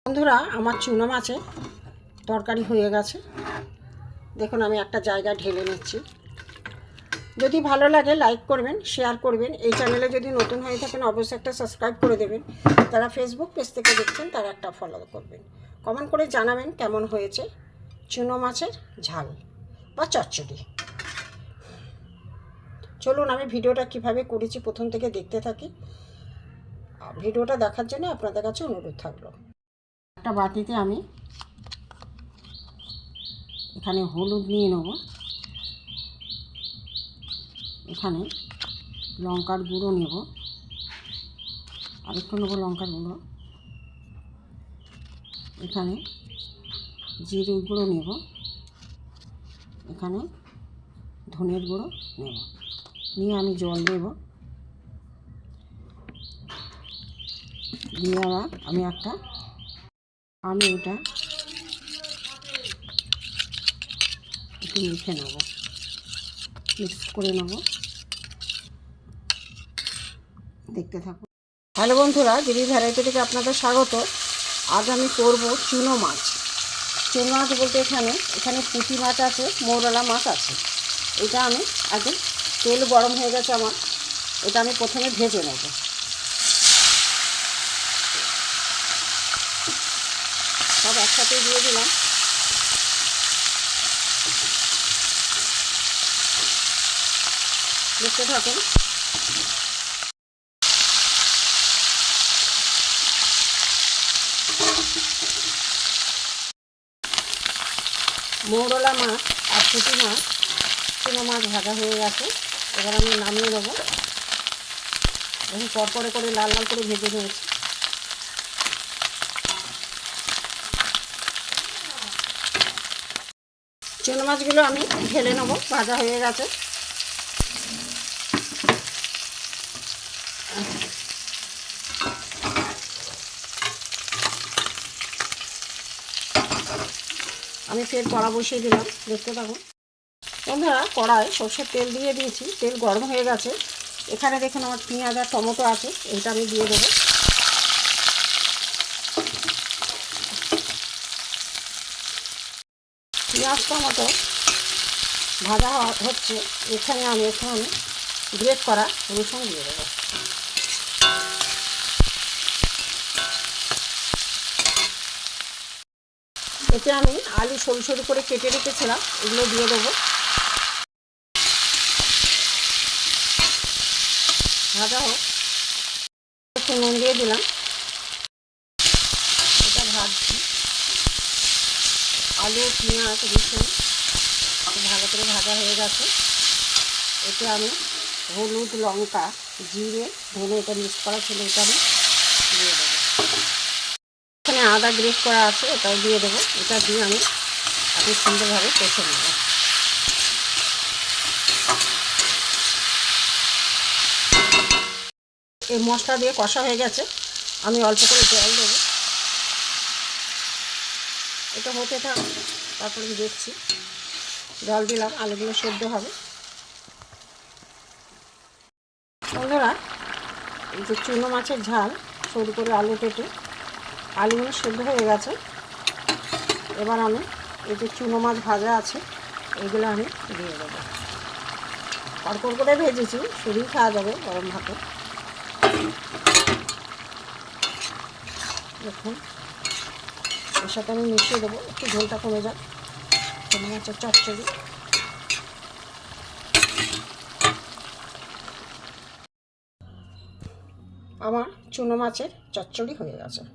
বন্ধুরা, আমার চুনো মাছের তরকারি হয়ে গেছে। দেখুন, আমি একটা জায়গায় ঢেলে নিচ্ছি। যদি ভালো লাগে লাইক করবেন, শেয়ার করবেন। এই চ্যানেলে যদি নতুন হয়ে থাকেন অবশ্যই একটা সাবস্ক্রাইব করে দেবেন। যারা ফেসবুক পেজ থেকে দেখছেন তারা একটা ফলো করবেন। কমেন্ট করে জানাবেন কেমন হয়েছে চুনো মাছের ঝাল বা চচ্চড়ি। চলুন আমি ভিডিওটা কিভাবে করেছি প্রথম থেকে দেখতে থাকি। ভিডিওটা দেখার জন্য আপনাদের কাছে অনুরোধ থাকলো। একটা বাটিতে আমি এখানে হলুদ নিয়ে নেব, এখানে লঙ্কার গুঁড়ো নেব, আরেকটু নেব লঙ্কার গুঁড়ো, এখানে জিরে গুঁড়ো নেব, এখানে ধনের গুঁড়ো নেব, নিয়ে আমি জল দেব, দিয়ে আবার আমি এটা একটু মেখে নেব, মিক্স করে নেব। দেখতে থাকুন। হ্যালো বন্ধুরা, দিদি ভ্যারাইটি থেকে আপনাদের স্বাগত। আজ আমি করব চুনো মাছ। চুনো মাছ বলতে এখানে পুঁটি মাছ আছে, মৌরলা মাছ আছে। এটা আমি আগে তেল গরম হয়ে গেছে আমার, এটা আমি প্রথমে ভেজে নেব। সব একসাথে দিয়ে দিলাম। দেখতে থাকুন। মৌরলা মাছ আর পুঁটি মাছ, চুনো মাছ ভাজা হয়ে গেছে। এবার আমি নামিয়ে দেবো। এখন কড়কড়ে করে লাল লাল করে ভেজে নিয়েছি। চুনো মাছগুলো আমি ঢেলে নেবো, ভাজা হয়ে গেছে। আমি ফের কড়া বসিয়ে দিলাম, দেখতে থাকুন। বন্ধুরা, কড়ায় সর্ষের তেল দিয়ে দিয়েছি, তেল গরম হয়ে গেছে। এখানে দেখুন আমার পেঁয়াজ আর টমেটো আছে, এটা আমি দিয়ে দেবো। পেঁয়াজ টমেটো ভাজা হচ্ছে, এখানে আমি গ্রেট করা রসুন দিয়ে দেবো। এতে আমি আলু সরু সরু করে কেটে রেখেছিলাম, এগুলো দিয়ে দেবো। ভাজা হোক, একটু নুন দিয়ে দিলাম। এটা ভাজছি। আলু পেঁয়াজ রসুন ভালো করে ভাজা হয়ে গেছে। এতে আমি হলুদ লঙ্কা জিরে ধনে এটা মিক্স করা ছিল, এটা আমি দিয়ে দেবো। এখানে আদা গ্রেট করা আছে, এটাও দিয়ে দেবো। এটা দিয়ে আমি সুন্দরভাবে কষে নেব। এই মশলা দিয়ে কষা হয়ে গেছে, আমি অল্প করে জল দেবো। এটা হতে থাক, তারপরে দেখছি। জল দিলাম, আলুগুলো সেদ্ধ হবে। বন্ধুরা, এই যে চুনো মাছের ঝাল সরু করে আলু কেটে আলুগুলো সেদ্ধ হয়ে গেছে। এবার আমি এই যে চুনো মাছ ভাজা আছে এগুলো আমি দিয়ে দেবো। কড়কড় করে ভেজেছি, শুধুই খাওয়া যাবে গরম ভাতে। দেখুন, এর সাথে আমি মিশিয়ে দেবো, একটু ঝোলটা কমে যাক। চুনো মাছের চচ্চড়ি। আমার চুনো মাছের চচ্চড়ি হয়ে গেছে।